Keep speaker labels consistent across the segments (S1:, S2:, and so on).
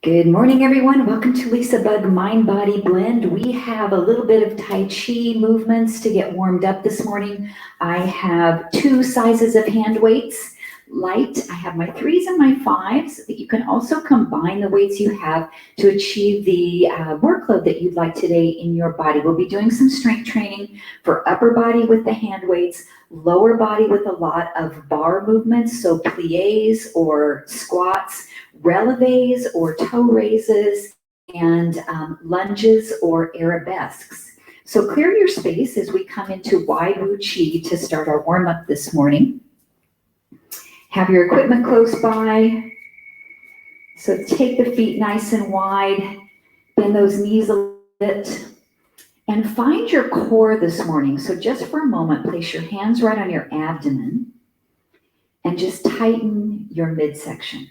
S1: Good morning, everyone. Welcome to LisaBug Mind Body Blend. We have a little bit of Tai Chi movements to get warmed up this morning. I have two sizes of hand weights, light. I have my 3s and my 5s, but you can also combine the weights you have to achieve the workload that you'd like today in your body. We'll be doing some strength training for upper body with the hand weights, lower body with a lot of barre movements, so plies or squats, releves or toe raises, and lunges or arabesques. So clear your space as we come into Wide Wu Chi to start our warm-up this morning. Have your equipment close by. So take the feet nice and wide, bend those knees a little bit, and find your core this morning. So just for a moment, place your hands right on your abdomen and just tighten your midsection.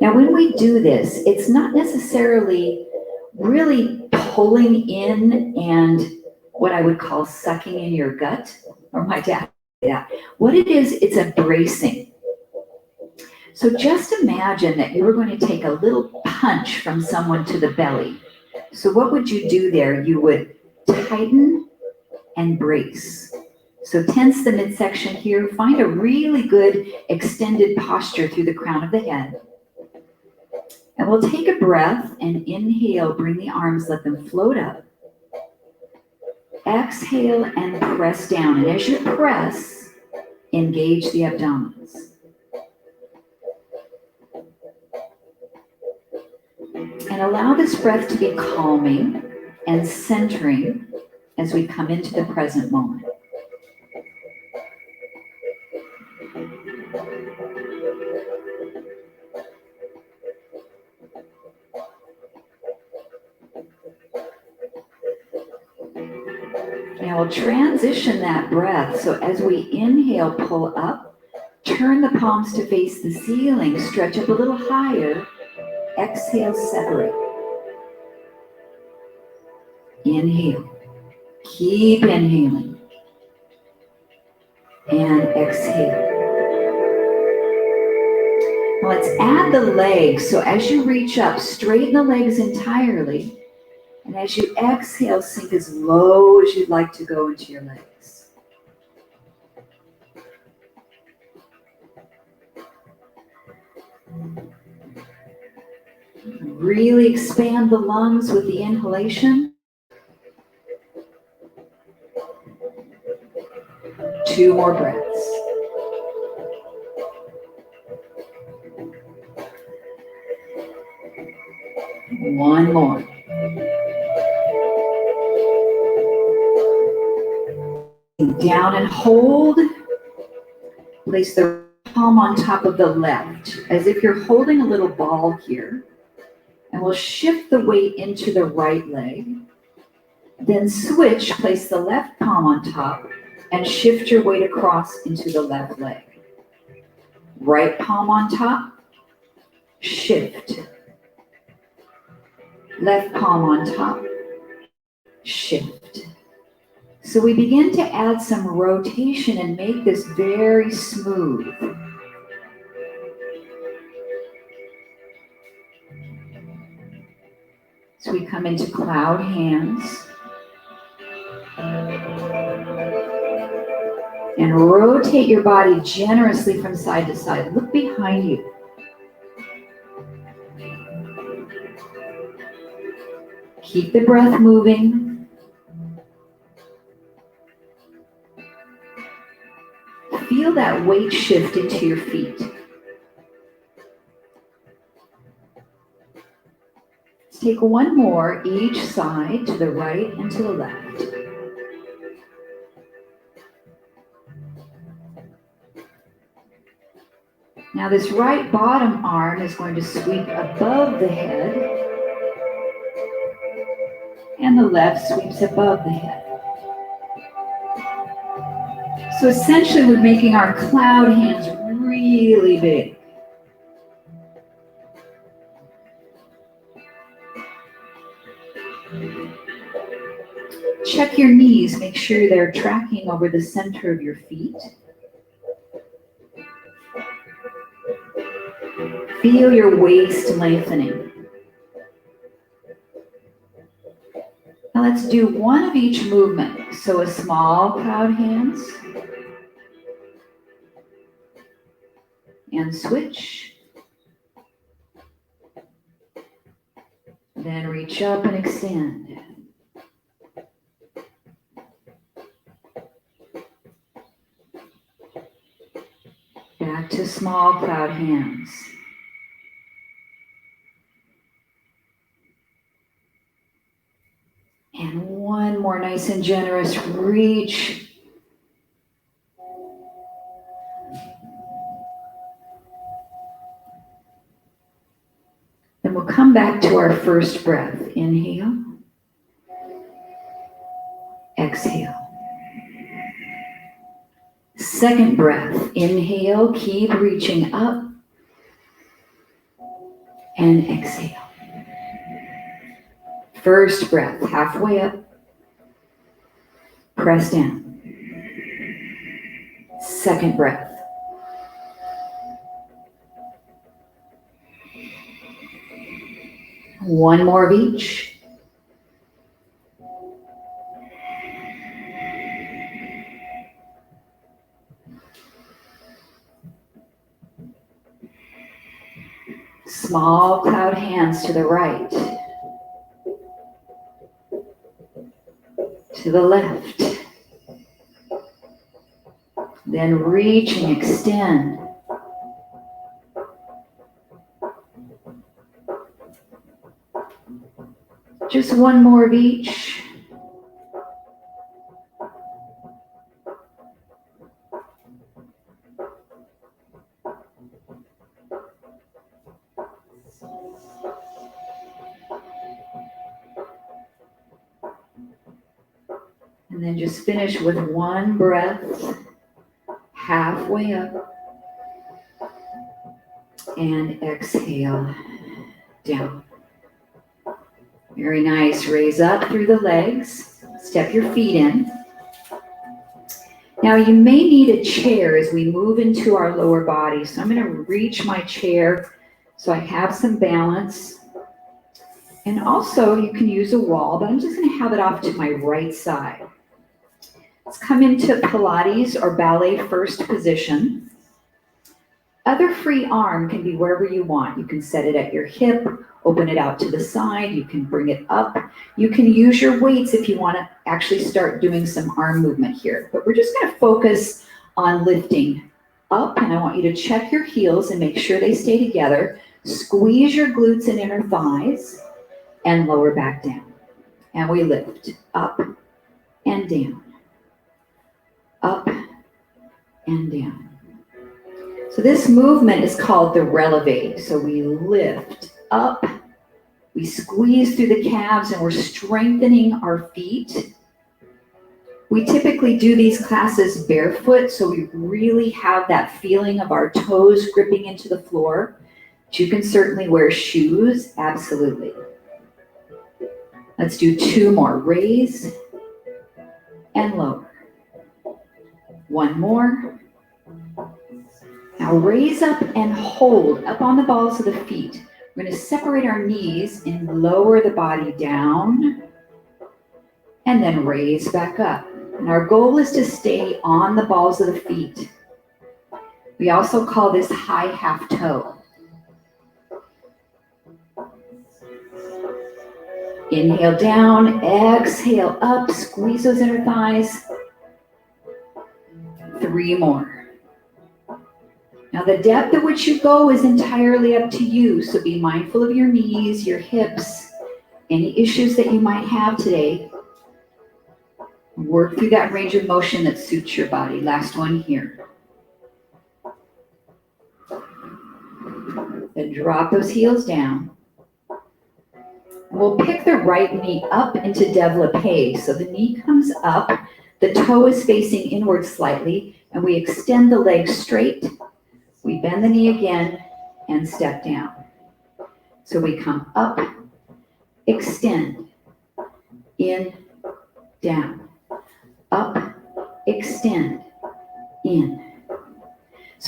S1: Now, when we do this, it's not necessarily really pulling in and what I would call sucking in your gut, or my dad would say that. What it is, it's a bracing. So just imagine that you were going to take a little punch from someone to the belly. So what would you do there? You would tighten and brace. So tense the midsection here. Find a really good extended posture through the crown of the head. And we'll take a breath and inhale, bring the arms, let them float up. Exhale and press down. And as you press, engage the abdominals. And allow this breath to be calming and centering as we come into the present moment. Now we'll transition that breath. So as we inhale, pull up, turn the palms to face the ceiling, stretch up a little higher, exhale, separate. Inhale, keep inhaling, and exhale. Now let's add the legs. So as you reach up, straighten the legs entirely. And as you exhale, sink as low as you'd like to go into your legs. Really expand the lungs with the inhalation. 2 more breaths. One more. Down and hold. Place the palm on top of the left, as if you're holding a little ball here. And we'll shift the weight into the right leg. Then switch, place the left palm on top, and shift your weight across into the left leg. Right palm on top, shift. Left palm on top, shift. So we begin to add some rotation and make this very smooth. So we come into cloud hands. And rotate your body generously from side to side. Look behind you. Keep the breath moving. Feel that weight shift into your feet. Let's take one more each side, to the right and to the left. Now this right bottom arm is going to sweep above the head, and the left sweeps above the head. So essentially we're making our cloud hands really big. Check your knees, make sure they're tracking over the center of your feet. Feel your waist lengthening. Now let's do one of each movement. So a small cloud hands. And switch. Then reach up and extend. Back to small cloud hands. And one more nice and generous reach. Then we'll come back to our first breath. Inhale. Exhale. Second breath. Inhale. Keep reaching up. And exhale. First breath. Halfway up. Press down. Second breath. One more of each. Small cloud hands to the right, to the left. Then reach and extend. Just one more of each. And then just finish with one breath, halfway up, and exhale down. Very nice. Raise up through the legs. Step your feet in. Now you may need a chair as we move into our lower body. So I'm going to reach my chair so I have some balance. And also you can use a wall, but I'm just going to have it off to my right side. Let's come into Pilates or ballet first position. Other free arm can be wherever you want. You can set it at your hip, open it out to the side. You can bring it up. You can use your weights if you want to actually start doing some arm movement here. But we're just going to focus on lifting up, and I want you to check your heels and make sure they stay together. Squeeze your glutes and inner thighs and lower back down. And we lift up and down. Up and down. So this movement is called the releve. So we lift up, we squeeze through the calves, and we're strengthening our feet. We typically do these classes barefoot, so we really have that feeling of our toes gripping into the floor. But you can certainly wear shoes, absolutely. Let's do two more. Raise and lower. One more. Now raise up and hold up on the balls of the feet. We're going to separate our knees and lower the body down and then raise back up. And our goal is to stay on the balls of the feet. We also call this high half toe. Inhale down, exhale up, squeeze those inner thighs. 3 more. Now the depth at which you go is entirely up to you, so be mindful of your knees, your hips, any issues that you might have today. Work through that range of motion that suits your body. Last one here. Then drop those heels down. We'll pick the right knee up into développé. So the knee comes up, the toe is facing inward slightly, and we extend the leg straight. We bend the knee again and step down. So we come up, extend, in, down, up, extend, in.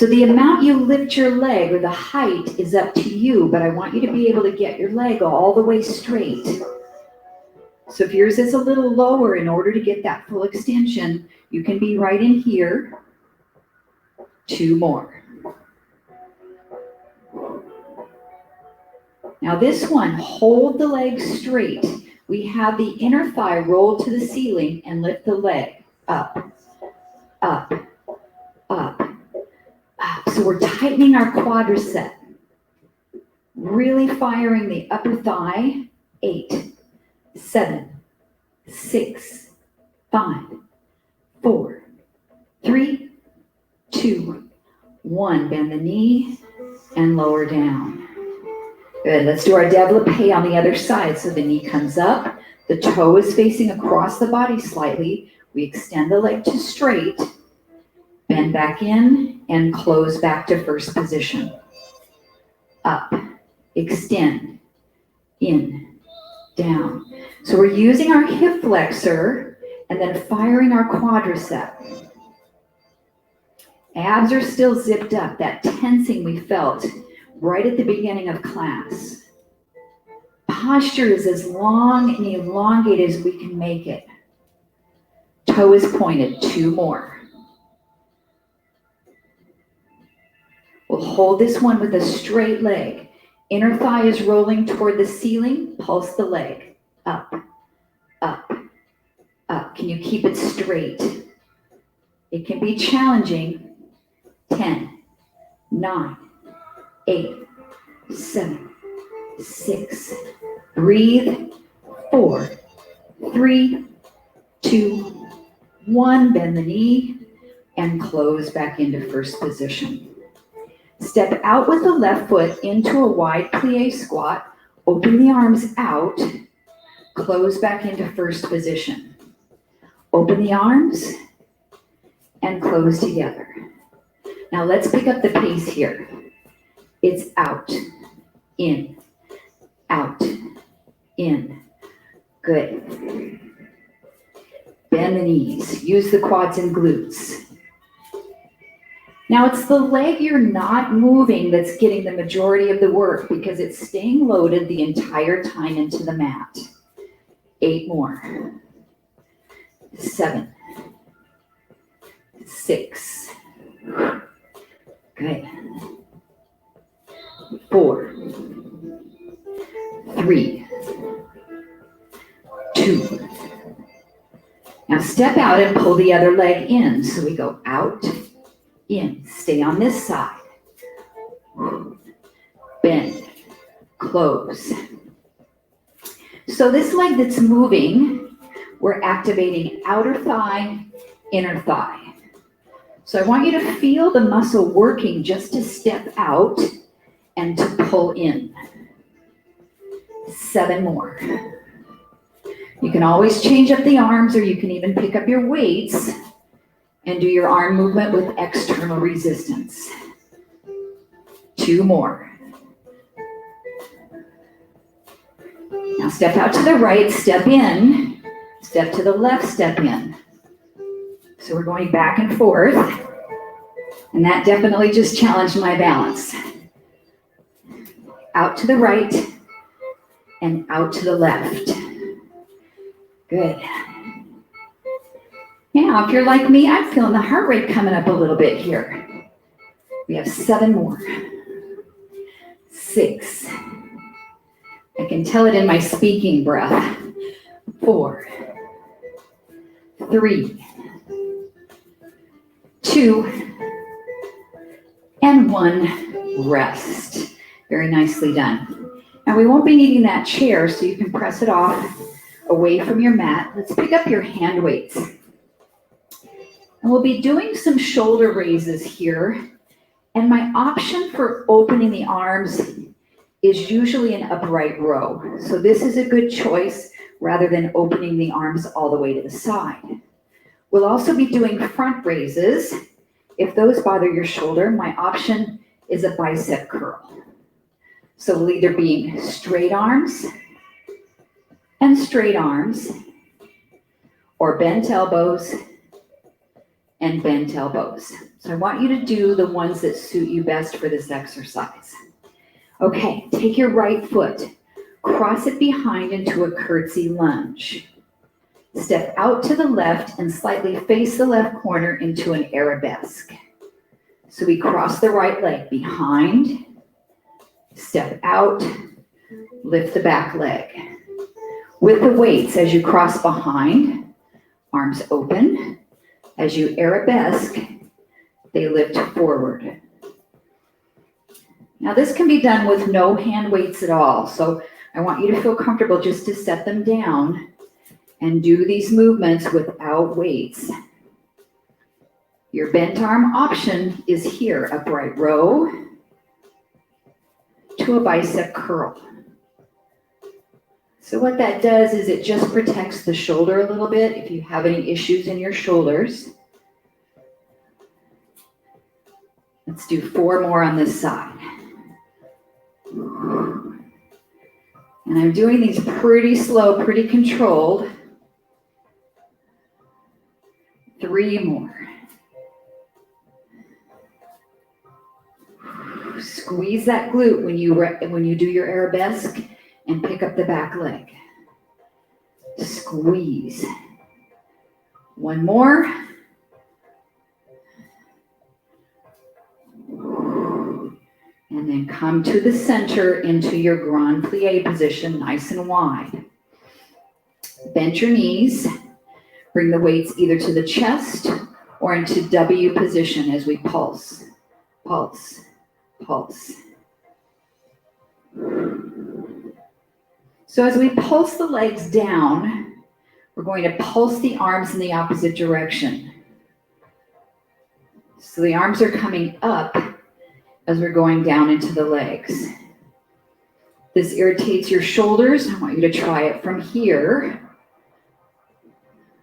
S1: So the amount you lift your leg or the height is up to you, but I want you to be able to get your leg all the way straight. So if yours is a little lower, in order to get that full extension, you can be right in here. 2 more. Now this one, hold the leg straight. We have the inner thigh rolled to the ceiling and lift the leg up, up, up, up. So we're tightening our quadricep, really firing the upper thigh. 8, 7, 6, 5, 4, 3, 2, 1. Bend the knee and lower down. Good. Let's do our développé on the other side. So the knee comes up, the toe is facing across the body slightly. We extend the leg to straight, bend back in, and close back to first position. Up, extend, in, down. So we're using our hip flexor and then firing our quadricep. Abs are still zipped up, that tensing we felt right at the beginning of class. Posture is as long and elongated as we can make it. Toe is pointed. 2 more. We'll hold this one with a straight leg. Inner thigh is rolling toward the ceiling. Pulse the leg. Up, up, up. Can you keep it straight? It can be challenging. 10, 9, 8, 7, 6. Breathe. 4, 3, 2, 1. Bend the knee and close back into first position. Step out with the left foot into a wide plie squat. Open the arms out. Close back into first position. Open the arms and close together. Now let's pick up the pace here. It's out, in, out, in. Good. Bend the knees. Use the quads and glutes. Now it's the leg you're not moving that's getting the majority of the work because it's staying loaded the entire time into the mat. 8 more. 7, 6. Good. 4, 3, 2. Now step out and pull the other leg in. So we go out, in. Stay on this side. Bend, close. So this leg that's moving, we're activating outer thigh, inner thigh. So I want you to feel the muscle working just to step out and to pull in. 7 more. You can always change up the arms, or you can even pick up your weights and do your arm movement with external resistance. 2 more. Now step out to the right, step in, step to the left, step in. So we're going back and forth, and that definitely just challenged my balance. Out to the right and out to the left. Good. Now, if you're like me, I'm feeling the heart rate coming up a little bit here. We have 7 more. 6. I can tell it in my speaking breath. 4, 3, 2, and 1. Rest. Very nicely done. Now we won't be needing that chair, so you can press it off away from your mat. Let's pick up your hand weights. And we'll be doing some shoulder raises here. And my option for opening the arms is usually an upright row. So this is a good choice rather than opening the arms all the way to the side. We'll also be doing front raises. If those bother your shoulder, my option is a bicep curl. So we'll either be straight arms, or bent elbows and bent elbows. So I want you to do the ones that suit you best for this exercise. Okay, take your right foot, cross it behind into a curtsy lunge. Step out to the left and slightly face the left corner into an arabesque. So we cross the right leg behind, step out, lift the back leg. With the weights, as you cross behind, arms open. As you arabesque, they lift forward. Now this can be done with no hand weights at all. So I want you to feel comfortable just to set them down and do these movements without weights. Your bent arm option is here, upright row to a bicep curl. So what that does is it just protects the shoulder a little bit if you have any issues in your shoulders. Let's do 4 more on this side. And I'm doing these pretty slow, pretty controlled. 3 more. Squeeze that glute when you do your arabesque and pick up the back leg. Squeeze. 1 more. And then come to the center into your grand plie position, nice and wide. Bend your knees. Bring the weights either to the chest or into W position as we pulse, pulse, pulse. So as we pulse the legs down, we're going to pulse the arms in the opposite direction. So the arms are coming up as we're going down into the legs. This irritates your shoulders. I want you to try it from here.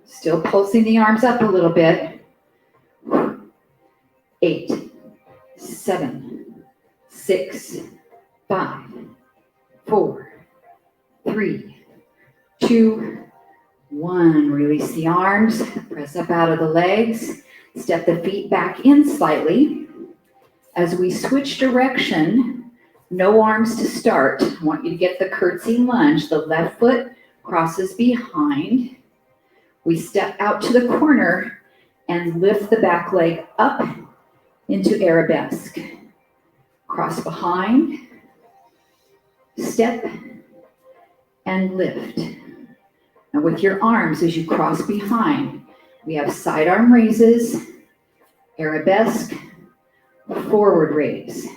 S1: Still pulsing the arms up a little bit. 8, 7, 6, 5, 4, 3, 2, 1. Release the arms. Press up out of the legs. Step the feet back in slightly. As we switch direction, no arms to start. I want you to get the curtsy lunge. The left foot crosses behind. We step out to the corner and lift the back leg up into arabesque. Cross behind, step, and lift. Now with your arms as you cross behind, we have side arm raises, arabesque, forward raise.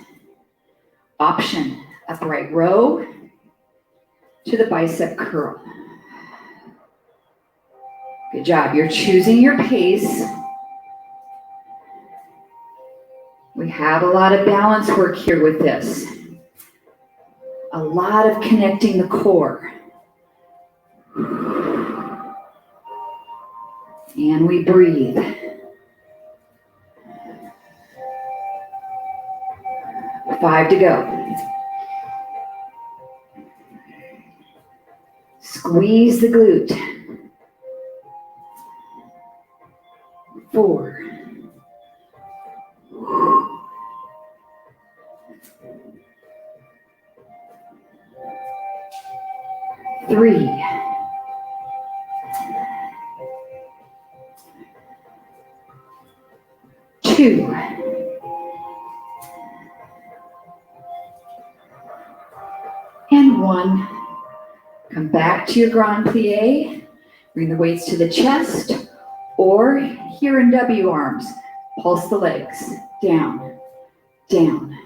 S1: Option, upright row to the bicep curl. Good job. You're choosing your pace. We have a lot of balance work here with this. A lot of connecting the core. And we breathe. Five to go. Squeeze the glute. 4. 3. 2. And 1. Come back to your grand plie. Bring the weights to the chest or here in W arms. Pulse the legs. Down, down.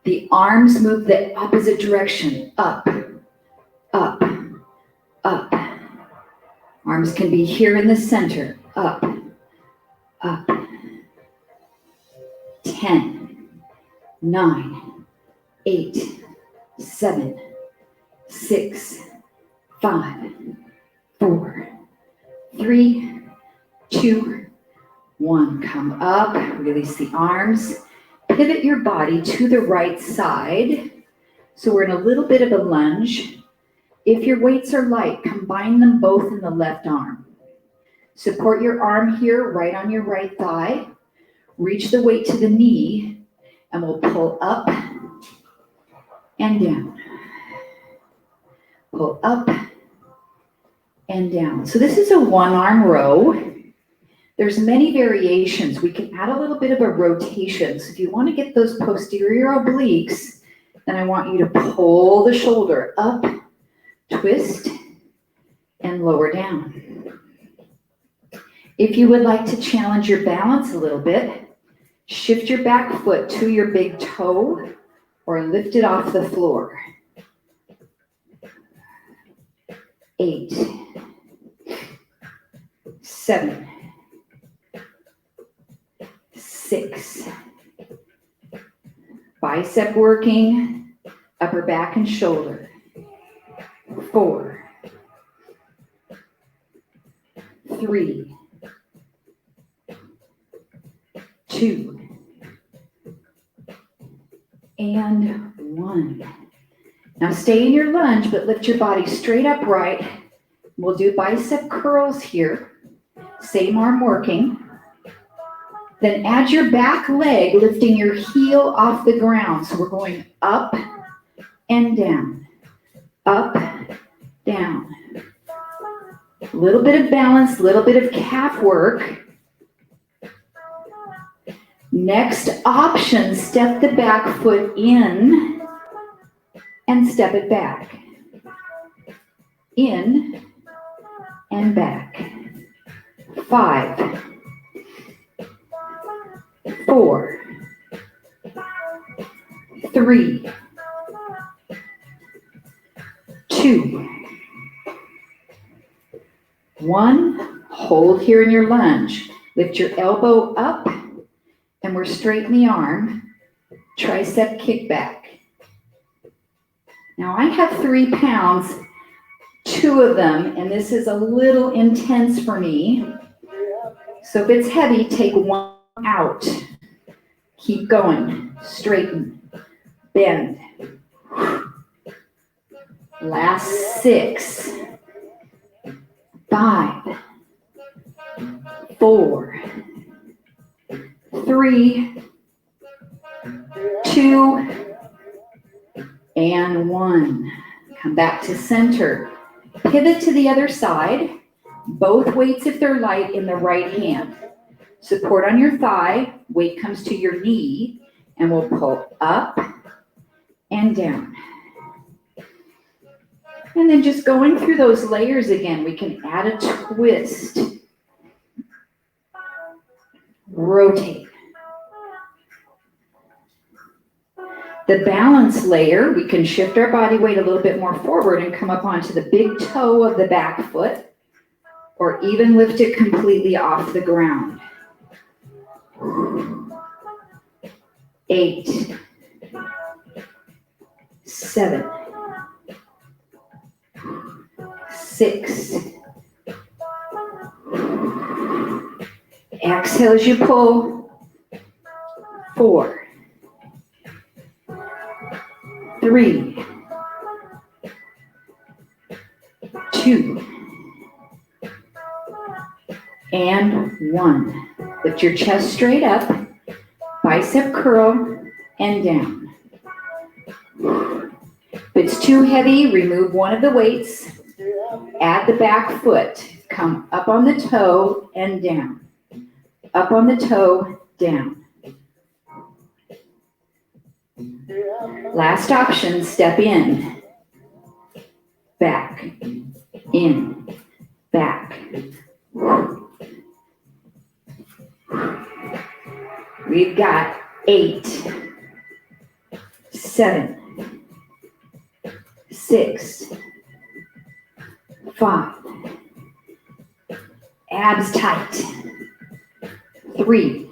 S1: The arms move the opposite direction. Up, up, up. Arms can be here in the center. Up, up. 10, 9, 8, 7, 6, 5, 4, 3, 2, 1. Come up, release the arms. Pivot your body to the right side. So we're in a little bit of a lunge. If your weights are light, combine them both in the left arm. Support your arm here, right on your right thigh. Reach the weight to the knee, and we'll pull up and down. Pull up and down. So this is a one-arm row. There's many variations. We can add a little bit of a rotation. So if you want to get those posterior obliques, then I want you to pull the shoulder up, twist, and lower down. If you would like to challenge your balance a little bit, shift your back foot to your big toe or lift it off the floor. 8, 7, 6. Bicep working, upper back and shoulder. 4, 3, 2, and 1. Now stay in your lunge, but lift your body straight upright. We'll do bicep curls here. Same arm working. Then add your back leg, lifting your heel off the ground. So we're going up and down, up, down. A little bit of balance, a little bit of calf work. Next option, step the back foot in and step it back. In and back. 5, 4, 3, 2, 1. Hold here in your lunge. Lift your elbow up, and we're straight in the arm. Tricep kickback. Now I have 3 pounds, 2 of them, and this is a little intense for me. So if it's heavy, take 1 out. Keep going. Straighten. Bend. Last 6. 5, 4, 3, 2, and 1. Come back to center. Pivot to the other side. Both weights, if they're light, in the right hand. Support on your thigh. Weight comes to your knee, and we'll pull up and down. And then just going through those layers again, we can add a twist. Rotate. The balance layer, we can shift our body weight a little bit more forward and come up onto the big toe of the back foot, or even lift it completely off the ground. 8, 7, 6. Exhale as you pull. 4, 3, 2, and 1. Lift your chest straight up, bicep curl, and down. If it's too heavy, remove one of the weights. Add the back foot. Come up on the toe and down. Up on the toe, down. Last option, step in. Back. In. Back. We've got 8, 7, 6, 5. Abs tight. 3,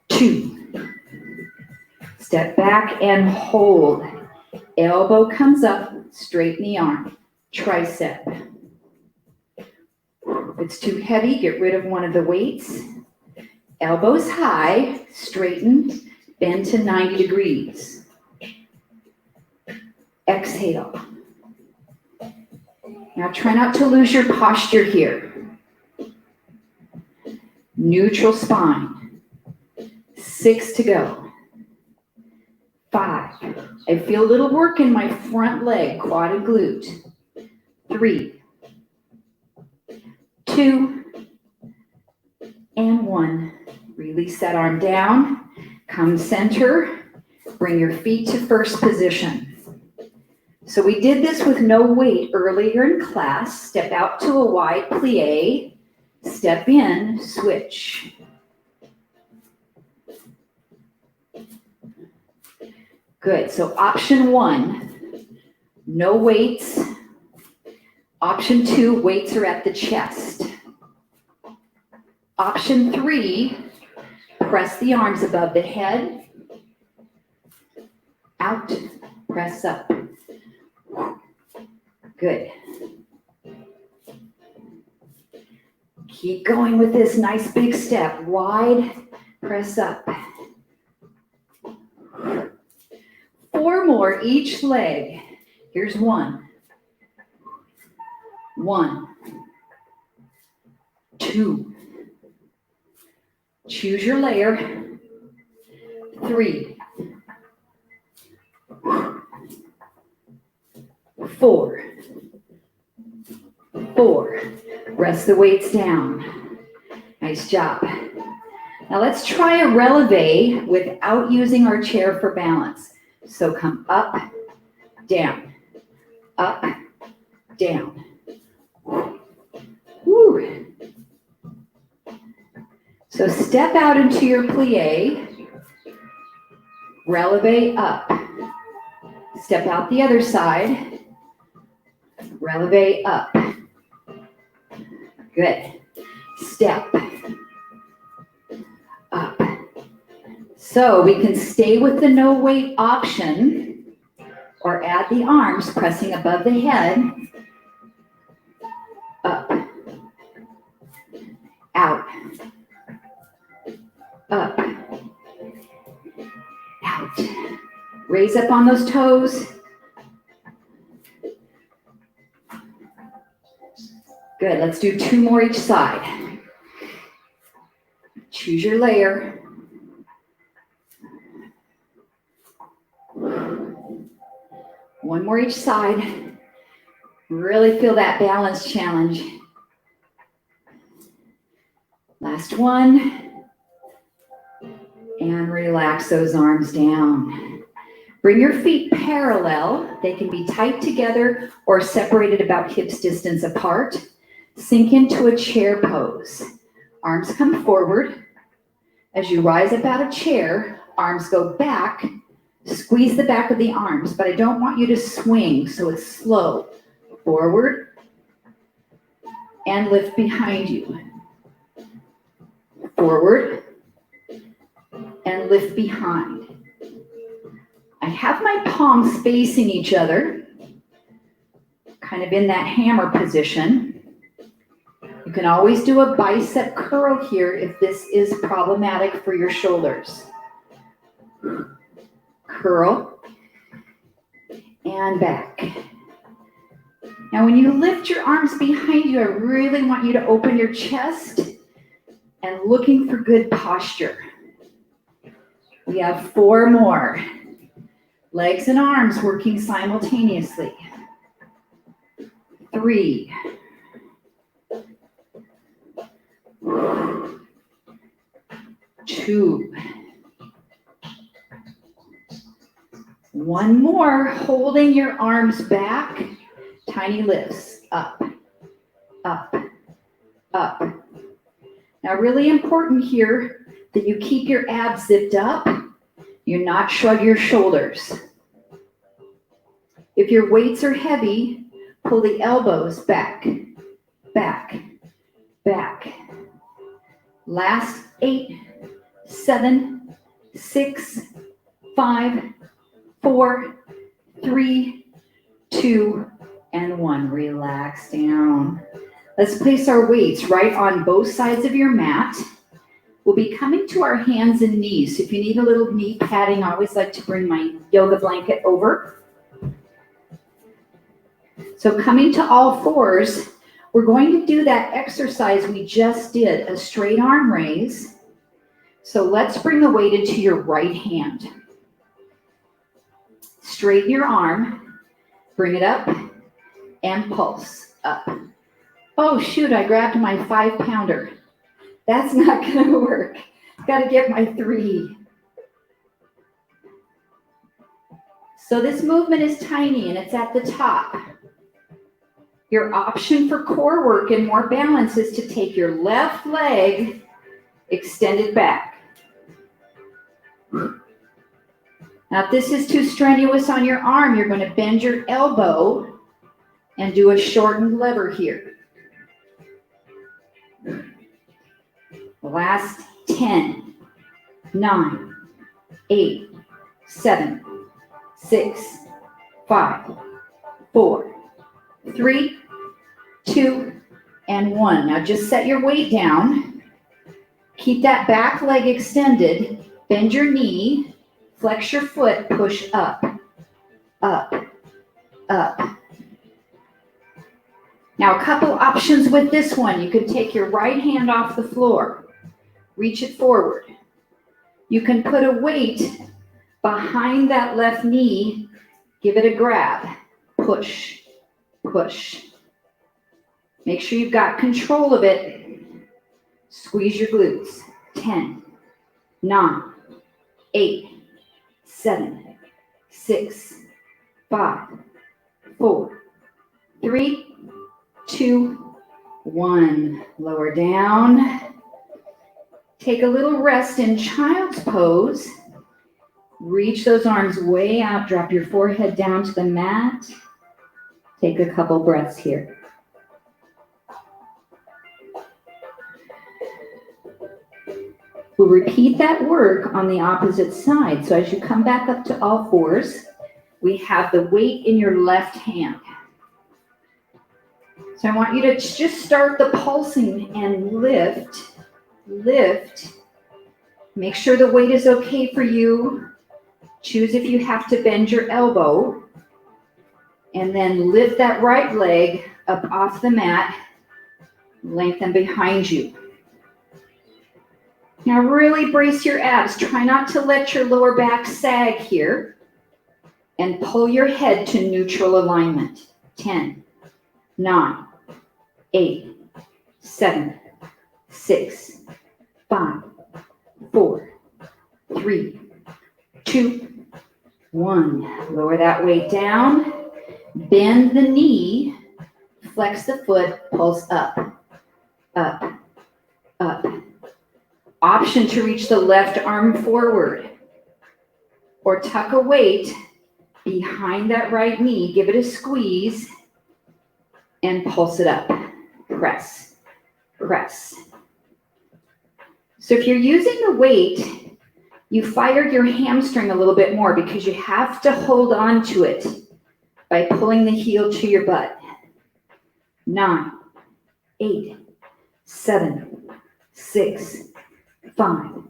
S1: 2. Step back and hold. Elbow comes up, straighten the arm. Tricep. If it's too heavy, get rid of one of the weights. Elbows high, straighten, bend to 90 degrees. Exhale. Now try not to lose your posture here. Neutral spine. 6 to go. 5. I feel a little work in my front leg, quad and glute. 3, 2, and 1. Release that arm down. Come center. Bring your feet to first position. So we did this with no weight earlier in class. Step out to a wide plie. Step in, switch. Good, so option 1, no weights. Option 2, weights are at the chest. Option 3, press the arms above the head. Out, press up. Good. Keep going with this nice big step. Wide, press up. 4 more each leg. Here's 1. 1, 2. Choose your layer. 3, 4. 4. Rest the weights down. Nice job. Now let's try a releve without using our chair for balance. So come up, down, up, down. Woo. So step out into your plie, releve up. Step out the other side, releve up. Good. Step up. So we can stay with the no weight option or add the arms pressing above the head. Up. Out. Up. Out. Raise up on those toes. Good, let's do 2 more each side. Choose your layer. One more each side. Really feel that balance challenge. Last one. And relax those arms down. Bring your feet parallel. They can be tight together or separated about hips distance apart. Sink into a chair pose. Arms come forward. As you rise up out of chair, arms go back. Squeeze the back of the arms, but I don't want you to swing, so it's slow. Forward and lift behind you. Forward and lift behind. I have my palms facing each other, kind of in that hammer position. You can always do a bicep curl here if this is problematic for your shoulders. Curl and back. Now when you lift your arms behind you, I really want you to open your chest and looking for good posture. We have 4 more. Legs and arms working simultaneously. 3. 2. 1 more, holding your arms back, tiny lifts, up, up, up. Now really important here that you keep your abs zipped up, you not shrug your shoulders. If your weights are heavy, pull the elbows back, back, back. Last 8, 7, 6, 5, 4, 3, 2, and 1. Relax down. Let's place our weights right on both sides of your mat. We'll be coming to our hands and knees. So if you need a little knee padding, I always like to bring my yoga blanket over. So coming to all fours, we're going to do that exercise we just did, a straight arm raise. So let's bring the weight into your right hand. Straighten your arm, bring it up, and pulse up. Oh shoot, I grabbed my 5-pounder. That's not gonna work. Gotta get my 3. So this movement is tiny and it's at the top. Your option for core work and more balance is to take your left leg extended back. Now if this is too strenuous on your arm, you're going to bend your elbow and do a shortened lever here. Last 10, 9, 8, 7, 6, 5, 4, 3, 2, and 1. Now just set your weight down. Keep that back leg extended. Bend your knee. Flex your foot. Push up, up, up. Now a couple options with this one. You can take your right hand off the floor. Reach it forward. You can put a weight behind that left knee. Give it a grab. Push. Push. Make sure you've got control of it. Squeeze your glutes. 10, 9, 8, 7, 6, 5, 4, 3, 2, 1. Lower down. Take a little rest in child's pose. Reach those arms way out. Drop your forehead down to the mat. Take a couple breaths here. We'll repeat that work on the opposite side. So as you come back up to all fours, we have the weight in your left hand. So I want you to just start the pulsing and lift, lift. Make sure the weight is okay for you. Choose if you have to bend your elbow. And then lift that right leg up off the mat, lengthen behind you. Now really brace your abs. Try not to let your lower back sag here. And pull your head to neutral alignment. 10, 9, 8, 7, 6, 5, 4, 3, 2, 1. Lower that weight down. Bend the knee, flex the foot, pulse up, up, up. Option to reach the left arm forward or tuck a weight behind that right knee. Give it a squeeze and pulse it up. Press, press. So if you're using the weight, you fired your hamstring a little bit more because you have to hold on to it by pulling the heel to your butt. 9, 8, 7, 6, 5,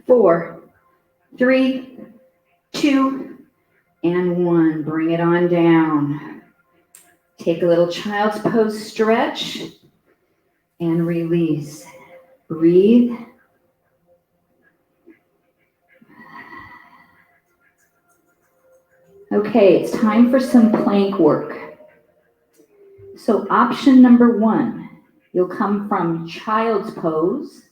S1: 4, 3, 2, and 1. Bring it on down. Take a little child's pose stretch and release. Breathe. Okay, it's time for some plank work. So option number 1, you'll come from child's pose,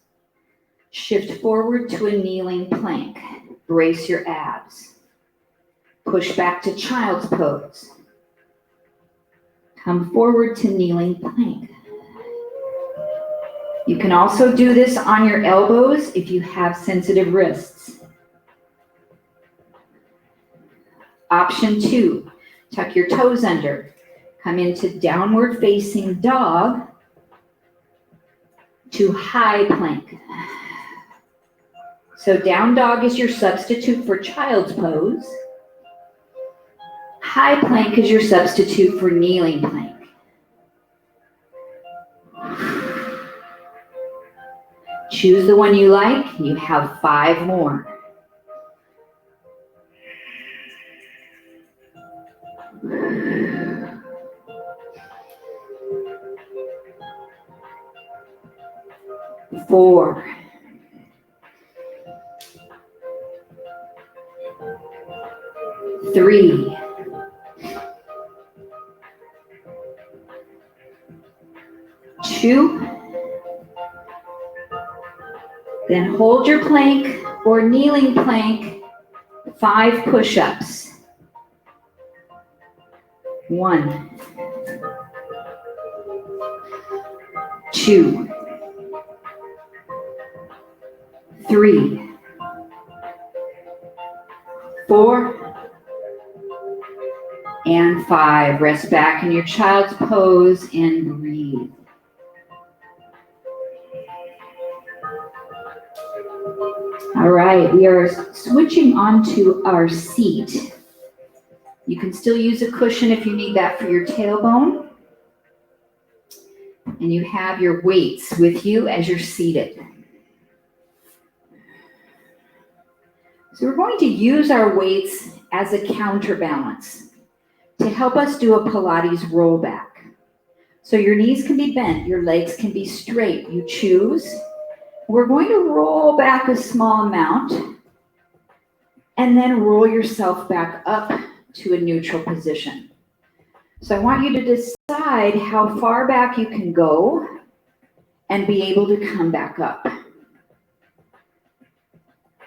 S1: shift forward to a kneeling plank, brace your abs, push back to child's pose, come forward to kneeling plank. You can also do this on your elbows if you have sensitive wrists. Option 2, tuck your toes under. Come into downward facing dog to high plank. So down dog is your substitute for child's pose. High plank is your substitute for kneeling plank. Choose the one you like. You have 5 more. 4, 3, 2, then hold your plank or kneeling plank, 5 push-ups. 1, 2, 3, 4, and 5. Rest back in your child's pose and breathe. All right, we are switching onto our seat. You can still use a cushion if you need that for your tailbone. And you have your weights with you as you're seated. So we're going to use our weights as a counterbalance to help us do a Pilates rollback. So your knees can be bent, your legs can be straight. You choose. We're going to roll back a small amount and then roll yourself back up to a neutral position. So I want you to decide how far back you can go and be able to come back up.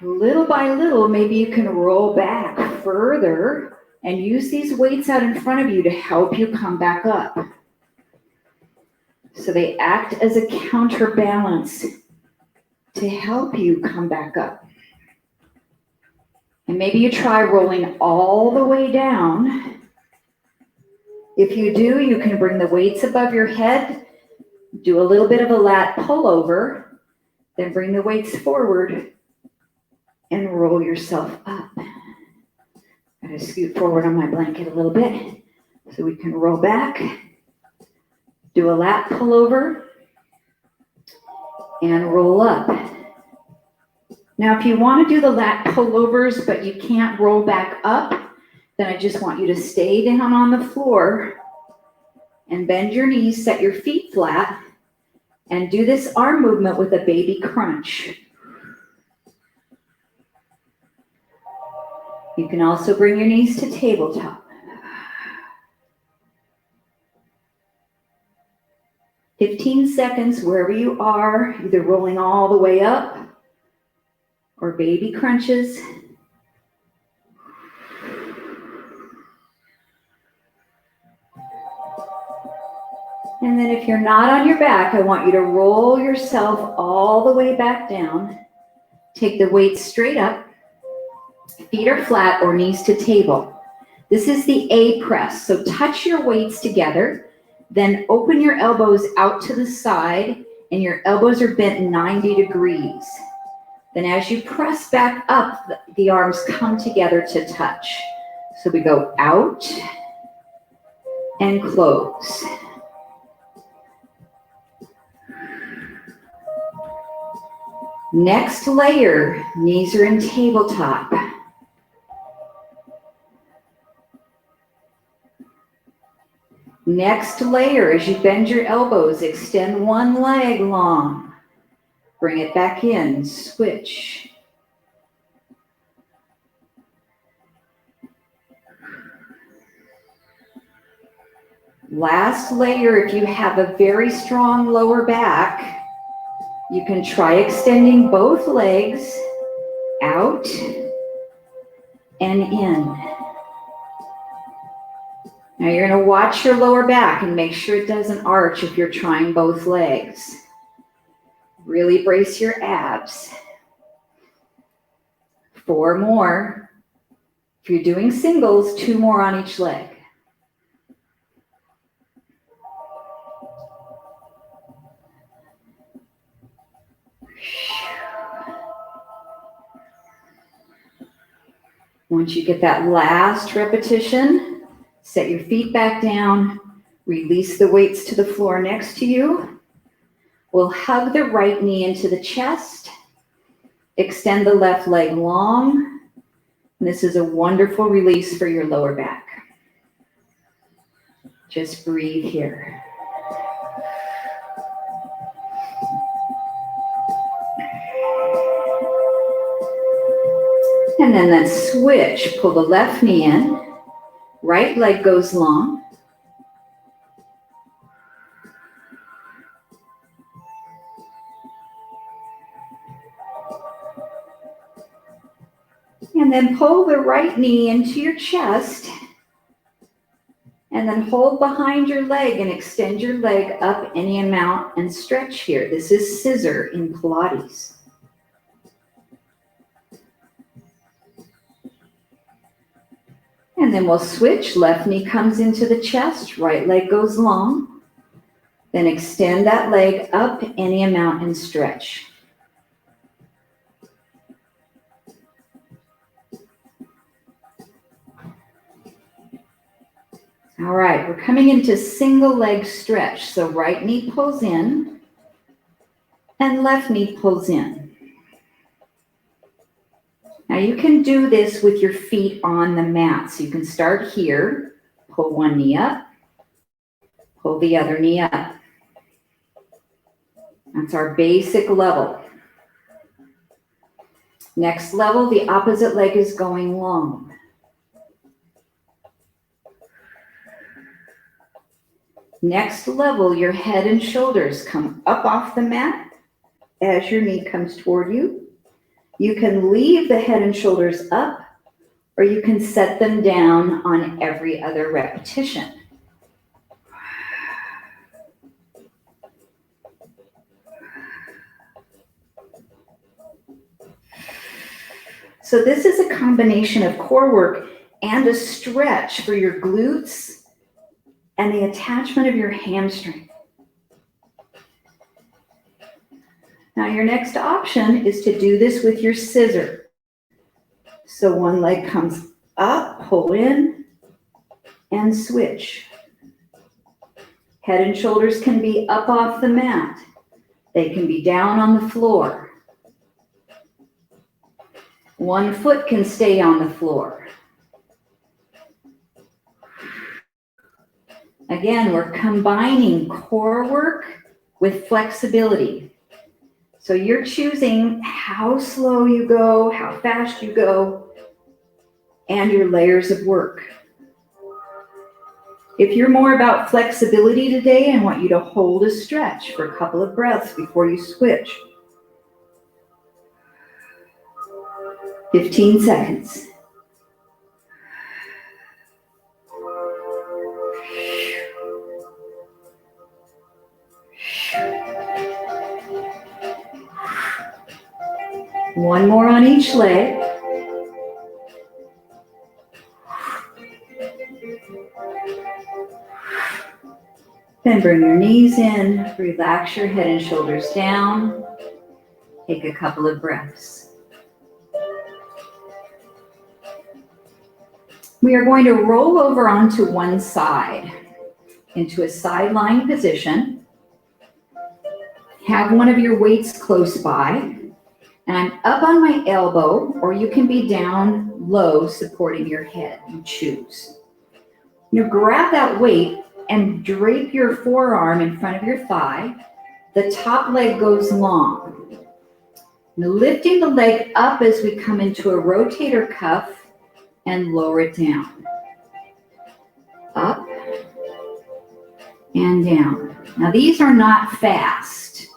S1: Little by little, maybe you can roll back further and use these weights out in front of you to help you come back up. So they act as a counterbalance to help you come back up. And maybe you try rolling all the way down. If you do, you can bring the weights above your head, do a little bit of a lat pullover, then bring the weights forward and roll yourself up. Gotta scoot forward on my blanket a little bit so we can roll back, do a lat pullover, and roll up. Now, if you want to do the lat pullovers, but you can't roll back up, then I just want you to stay down on the floor and bend your knees, set your feet flat, and do this arm movement with a baby crunch. You can also bring your knees to tabletop. 15 seconds wherever you are, either rolling all the way up or baby crunches. And then if you're not on your back, I want you to roll yourself all the way back down. Take the weights straight up. Feet are flat or knees to table. This is the A press. So touch your weights together, then open your elbows out to the side, and your elbows are bent 90 degrees. Then as you press back up, the arms come together to touch. So we go out and close. Next layer, knees are in tabletop. Next layer, as you bend your elbows, extend one leg long. Bring it back in, switch. Last layer, if you have a very strong lower back, you can try extending both legs out and in. Now you're going to watch your lower back and make sure it doesn't arch if you're trying both legs. Really brace your abs. 4 more. If you're doing singles, 2 more on each leg. Once you get that last repetition, set your feet back down, release the weights to the floor next to you. We'll hug the right knee into the chest, extend the left leg long. And this is a wonderful release for your lower back. Just breathe here. And then let's switch. Pull the left knee in. Right leg goes long. And then pull the right knee into your chest. And then hold behind your leg and extend your leg up any amount and stretch here. This is scissor in Pilates. And then we'll switch. Left knee comes into the chest, right leg goes long. Then extend that leg up any amount and stretch. All right, we're coming into single leg stretch. So right knee pulls in and left knee pulls in. Now you can do this with your feet on the mat. So you can start here, pull one knee up, pull the other knee up. That's our basic level. Next level, the opposite leg is going long. Next level, your head and shoulders come up off the mat as your knee comes toward you. You can leave the head and shoulders up, or you can set them down on every other repetition. So this is a combination of core work and a stretch for your glutes and the attachment of your hamstring. Now your next option is to do this with your scissor. So one leg comes up, pull in, and switch. Head and shoulders can be up off the mat. They can be down on the floor. One foot can stay on the floor. Again, we're combining core work with flexibility. So you're choosing how slow you go, how fast you go, and your layers of work. If you're more about flexibility today, I want you to hold a stretch for a couple of breaths before you switch. 15 seconds. One more on each leg. Then bring your knees in, relax your head and shoulders down. Take a couple of breaths. We are going to roll over onto one side into a sideline position. Have one of your weights close by. And I'm up on my elbow, or you can be down low supporting your head. You choose. Now grab that weight and drape your forearm in front of your thigh. The top leg goes long. Now lifting the leg up as we come into a rotator cuff and lower it down. Up and down. Now these are not fast,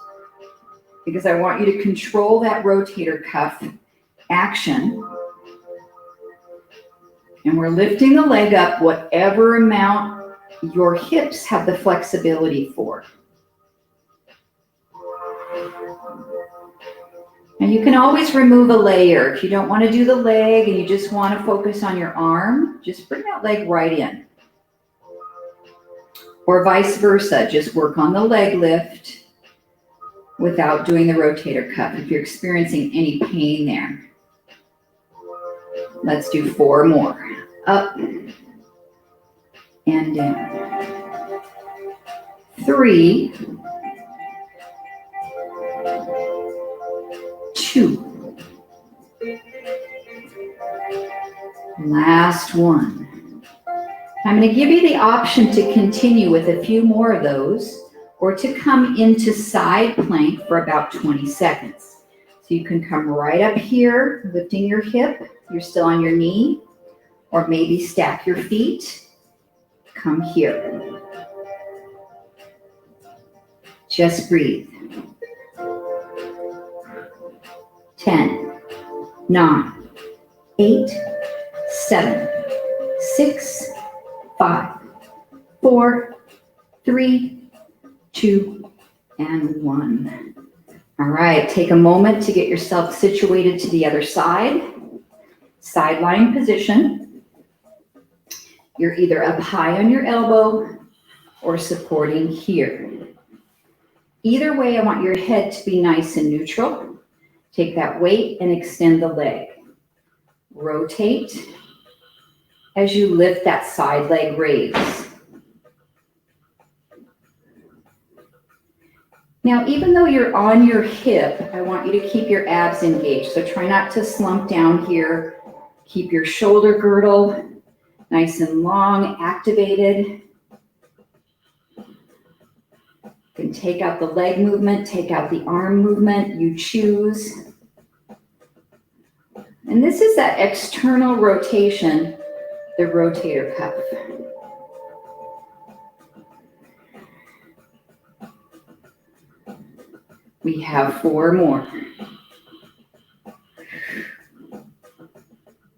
S1: because I want you to control that rotator cuff action. And we're lifting the leg up whatever amount your hips have the flexibility for. And you can always remove a layer. If you don't want to do the leg and you just want to focus on your arm, just bring that leg right in. Or vice versa, just work on the leg lift without doing the rotator cuff if you're experiencing any pain there. Let's do 4 more. Up and down. 3, 2. Last one. I'm going to give you the option to continue with a few more of those, or to come into side plank for about 20 seconds. So you can come right up here, lifting your hip, you're still on your knee, or maybe stack your feet. Come here. Just breathe. 10, 9, 8, 7, 6, 5, 4, 3, 2, and 1. All right, take a moment to get yourself situated to the other side. Sideline position. You're either up high on your elbow or supporting here. Either way, I want your head to be nice and neutral. Take that weight and extend the leg. Rotate as you lift that side leg raise. Now, even though you're on your hip, I want you to keep your abs engaged. So try not to slump down here. Keep your shoulder girdle nice and long, activated. You can take out the leg movement, take out the arm movement, you choose. And this is that external rotation, the rotator cuff. We have 4 more.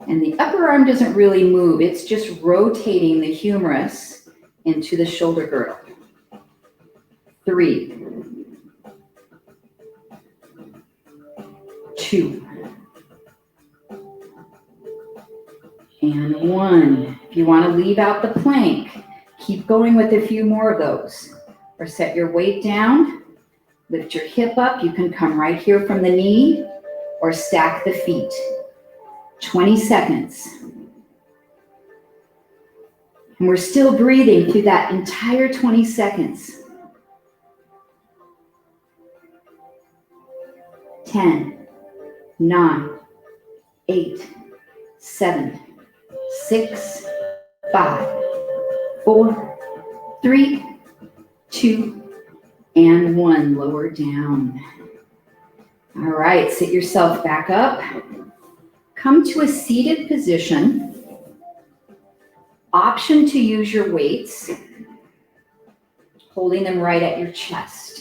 S1: And the upper arm doesn't really move. It's just rotating the humerus into the shoulder girdle. 3, 2, and 1. If you want to leave out the plank, keep going with a few more of those. Or set your weight down. Lift your hip up. You can come right here from the knee or stack the feet. 20 seconds. And we're still breathing through that entire 20 seconds. 10, 9, 8, 7, 6, 5, 4, 3, 2, and 1. Lower down. All right, sit yourself back up. Come to a seated position. Option to use your weights, holding them right at your chest.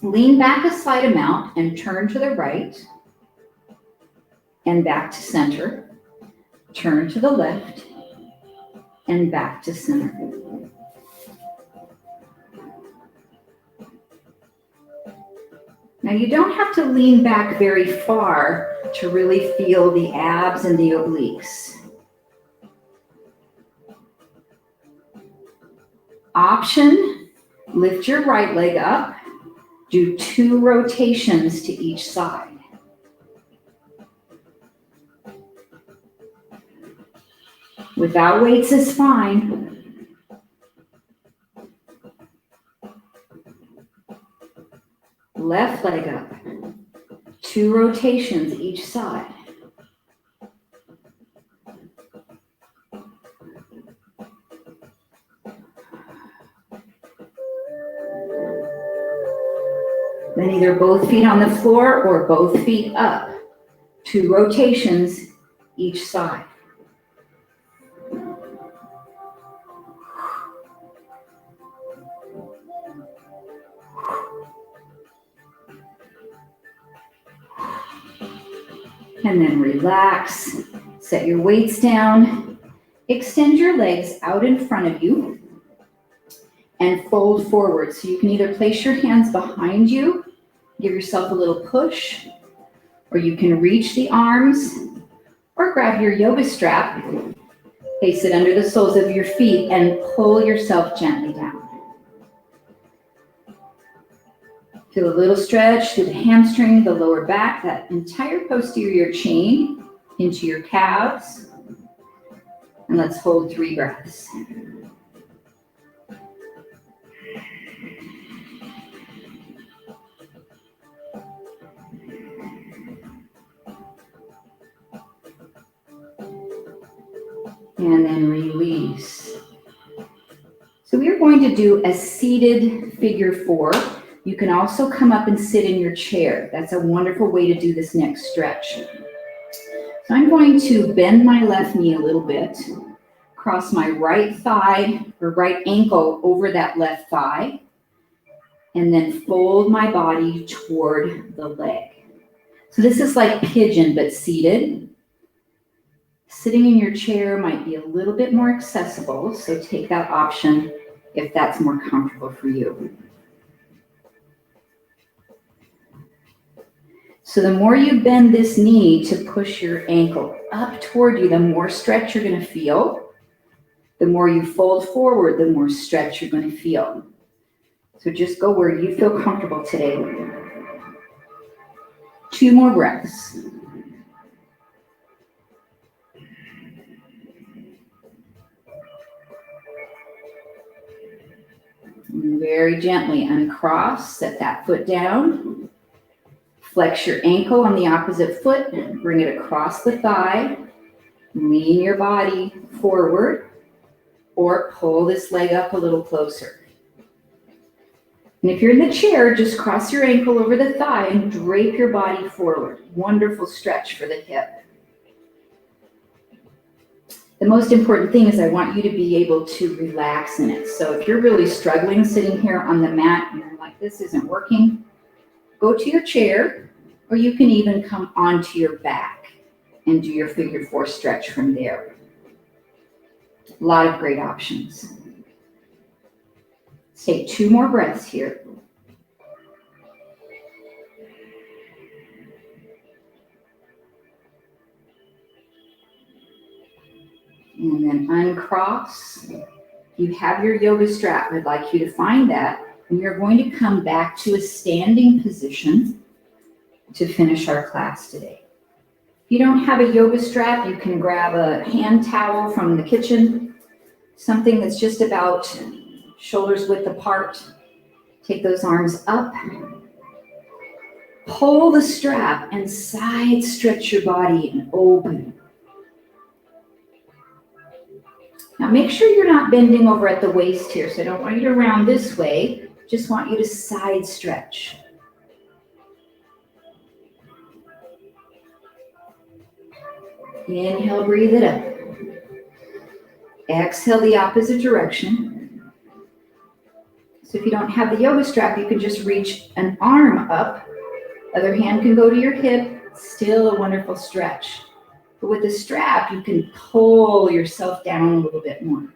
S1: Lean back a slight amount and turn to the right and back to center. Turn to the left and back to center. Now you don't have to lean back very far to really feel the abs and the obliques. Option, lift your right leg up, do 2 rotations to each side. Without weights is fine. Left leg up, 2 rotations each side. Then either both feet on the floor or both feet up, 2 rotations each side. And then relax, set your weights down, extend your legs out in front of you, and fold forward. So you can either place your hands behind you, give yourself a little push, or you can reach the arms, or grab your yoga strap, place it under the soles of your feet, and pull yourself gently down. Feel a little stretch through the hamstring, the lower back, that entire posterior chain into your calves. And let's hold 3 breaths. And then release. So we are going to do a seated figure 4. You can also come up and sit in your chair. That's a wonderful way to do this next stretch. So I'm going to bend my left knee a little bit, cross my right thigh or right ankle over that left thigh, and then fold my body toward the leg. So this is like pigeon, but seated. Sitting in your chair might be a little bit more accessible, so take that option if that's more comfortable for you. So the more you bend this knee to push your ankle up toward you, the more stretch you're going to feel. The more you fold forward, the more stretch you're going to feel. So just go where you feel comfortable today. 2 more breaths. And very gently uncross, set that foot down. Flex your ankle on the opposite foot, bring it across the thigh, lean your body forward, or pull this leg up a little closer. And if you're in the chair, just cross your ankle over the thigh and drape your body forward. Wonderful stretch for the hip. The most important thing is I want you to be able to relax in it. So if you're really struggling sitting here on the mat and you're like, this isn't working, go to your chair, or you can even come onto your back and do your figure 4 stretch from there. A lot of great options. Let's take 2 more breaths here. And then uncross. You have your yoga strap. I'd like you to find that. And you're going to come back to a standing position to finish our class today. If you don't have a yoga strap, you can grab a hand towel from the kitchen, something that's just about shoulders width apart. Take those arms up. Pull the strap and side stretch your body and open. Now make sure you're not bending over at the waist here. So I don't want you to round this way. Just want you to side stretch. Inhale, breathe it up. Exhale the opposite direction. So if you don't have the yoga strap, you can just reach an arm up. Other hand can go to your hip. Still a wonderful stretch. But with the strap, you can pull yourself down a little bit more.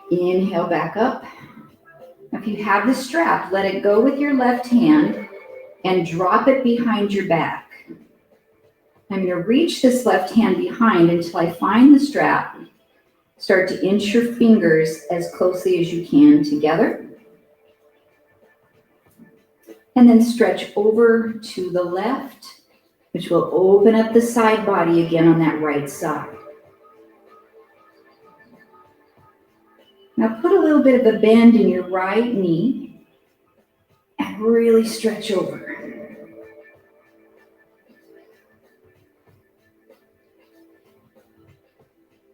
S1: Inhale back up. If you have the strap, let it go with your left hand and drop it behind your back. I'm going to reach this left hand behind until I find the strap. Start to inch your fingers as closely as you can together. And then stretch over to the left, which will open up the side body again on that right side. Now put a little bit of a bend in your right knee and really stretch over.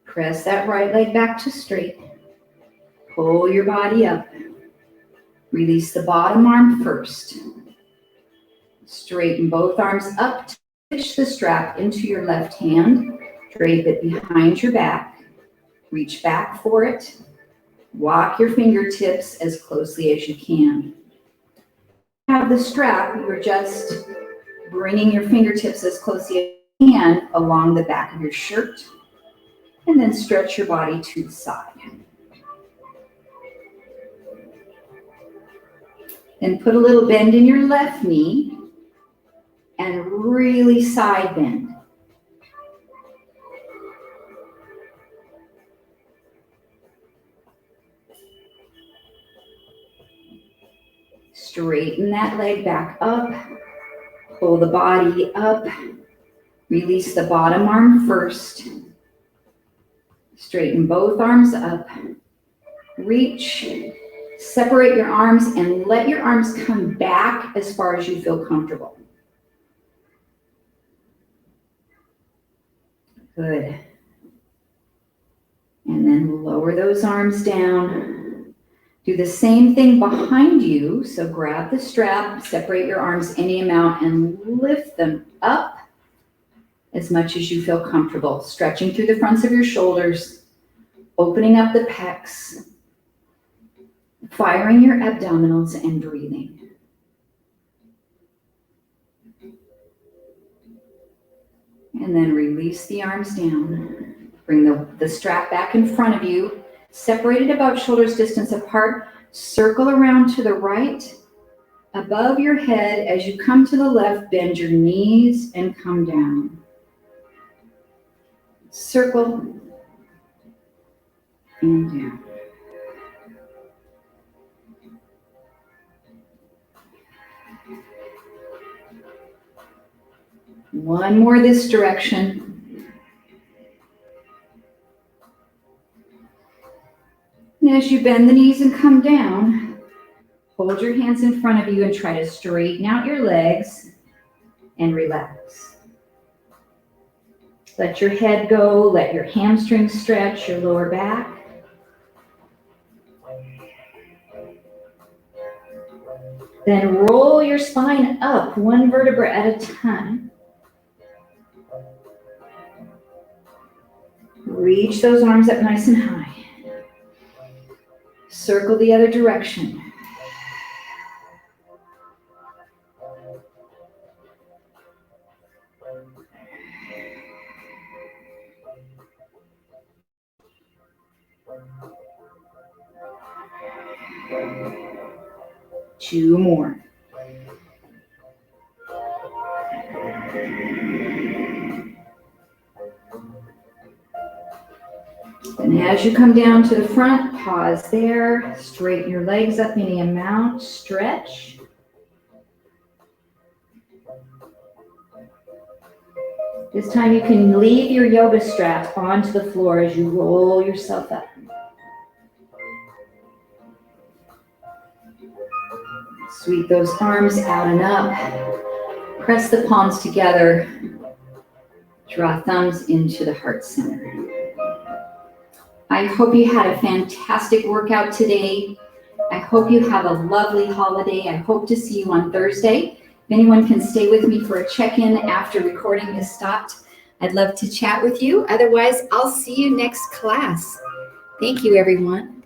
S1: Press that right leg back to straight. Pull your body up. Release the bottom arm first. Straighten both arms up to push the strap into your left hand. Drape it behind your back. Reach back for it. Walk your fingertips as closely as you can. Have the strap, you're just bringing your fingertips as closely as you can along the back of your shirt. And then stretch your body to the side. Then put a little bend in your left knee and really side bend. Straighten that leg back up. Pull the body up. Release the bottom arm first. Straighten both arms up. Reach. Separate your arms and let your arms come back as far as you feel comfortable. Good. And then lower those arms down. Do the same thing behind you. So grab the strap, separate your arms any amount, and lift them up as much as you feel comfortable. Stretching through the fronts of your shoulders, opening up the pecs, firing your abdominals, and breathing. And then release the arms down. Bring the strap back in front of you. Separated about shoulders distance apart, circle around to the right, above your head. As you come to the left, bend your knees and come down. Circle and down. One more this direction. And as you bend the knees and come down, hold your hands in front of you and try to straighten out your legs and relax. Let your head go, let your hamstrings stretch, your lower back. Then roll your spine up one vertebra at a time. Reach those arms up nice and high. Circle the other direction. Two more. And as you come down to the front, pause there. Straighten your legs up any amount. Stretch. This time you can leave your yoga strap onto the floor as you roll yourself up. Sweep those arms out and up. Press the palms together. Draw thumbs into the heart center. I hope you had a fantastic workout today. I hope you have a lovely holiday. I hope to see you on Thursday. If anyone can stay with me for a check-in after recording is stopped, I'd love to chat with you. Otherwise, I'll see you next class. Thank you, everyone.